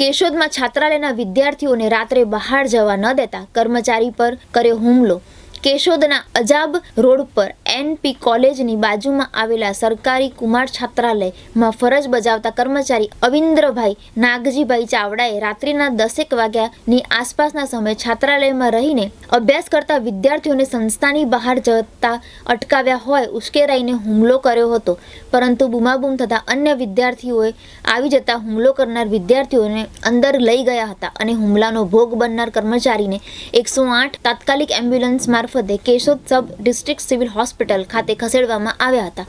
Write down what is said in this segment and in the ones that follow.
કેશોદમાં છાત્રાલયના વિદ્યાર્થીઓને રાત્રે બહાર જવા ન દેતા કર્મચારી પર કર્યો હુમલો। કેશોદના અજાબ રોડ પર એનપી કોલેજની બાજુમાં આવેલા સરકારી કુમાર છાત્રાલયમાં ફરજ બજાવતા કર્મચારી અવિન્દ્રભાઈ નાગજીભાઈ ચાવડાએ રાત્રિના 10 વાગ્યાની આસપાસના સમયે છાત્રાલયમાં રહીને અભ્યાસ કરતા વિદ્યાર્થીઓને સંસ્થાની બહાર જતા અટકાવ્યા હોય ઉશ્કેરાઈને હુમલો કર્યો હતો, પરંતુ બૂમાબૂમ થતાં અન્ય વિદ્યાર્થીઓએ આવી જતા હુમલો કરનાર વિદ્યાર્થીઓને અંદર લઈ ગયા હતા અને હુમલાનો ભોગ બનનાર કર્મચારીને 108 તાત્કાલિક એમ્બ્યુલન્સ મારફતે Keshod sub district civil hospital ખાતે ખસેડવામાં આવ્યા હતા।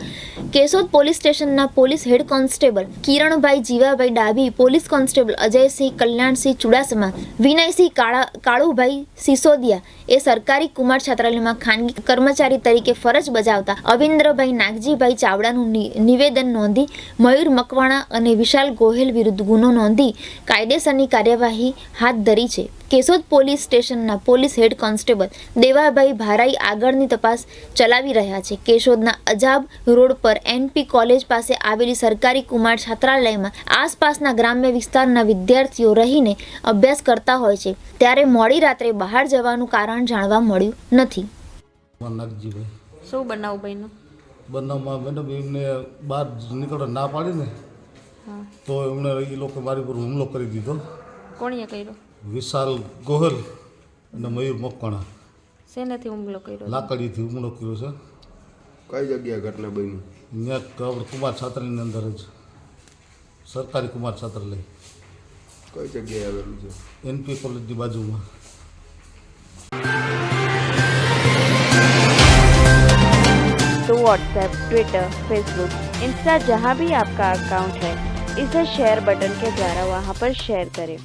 કેશોદ પોલીસ સ્ટેશનના police head constable Kiranbhai Jivabhai Dabhi, police constable Ajaysinh Kalyansinh Chudasama, Vinaysinh Kalubhai Sisodiya એ સરકારી કુમાર છાત્રાલયમાં ખાનગી કર્મચારી તરીકે ફરજ બજાવતા અવિન્દ્રભાઈ નાગજીભાઈ ચાવડાનું નિવેદન નોંધી મયુર મકવાણા અને વિશાલ ગોહેલ વિરુદ્ધ ગુનો નોંધી કાયદેસરની કાર્યવાહી હાથ ધરી છે। કેશોદ પોલીસ સ્ટેશનના પોલીસ હેડ કોન્સ્ટેબલ દેવાભાઈ ભારાઈ આગળની તપાસ ચલાવી રહ્યા છે। કેશોદના અજાબ રોડ પર એનપી કોલેજ પાસે આવેલી સરકારી કુમાર છાત્રાલયમાં આસપાસના ગ્રામ્ય વિસ્તારના વિદ્યાર્થીઓ રહીને અભ્યાસ કરતા હોય છે, ત્યારે મોડી રાત્રે બહાર જવાનું કારણ જાણવા મળ્યું નથી। શું બનાવ બન્યો? બનાવમાં મેડમ એમને બહાર નીકળવા ના પાડી ને તો એમણે એ લોકો મારી પર હુમલો કરી દીધો। કોણે કર્યો? વિશાલ ગોહલ અને મયુર મકવાણા। શેનાથી હુમલો કર્યો? લાકડીથી હુમલો કર્યો છે। કઈ જગ્યાએ ઘટના બની? ત્યાં આપણે કુમાર છાત્રાલયની અંદર જ, સરકારી કુમાર છાત્રાલય કઈ જગ્યાએ આવેલું છે? એનપી કોલેજની બાજુમાં। तो व्हाट्सएप, ट्विटर, फेसबुक, इंस्टा जहाँ भी आपका अकाउंट है, इसे शेयर बटन के द्वारा वहाँ पर शेयर करें।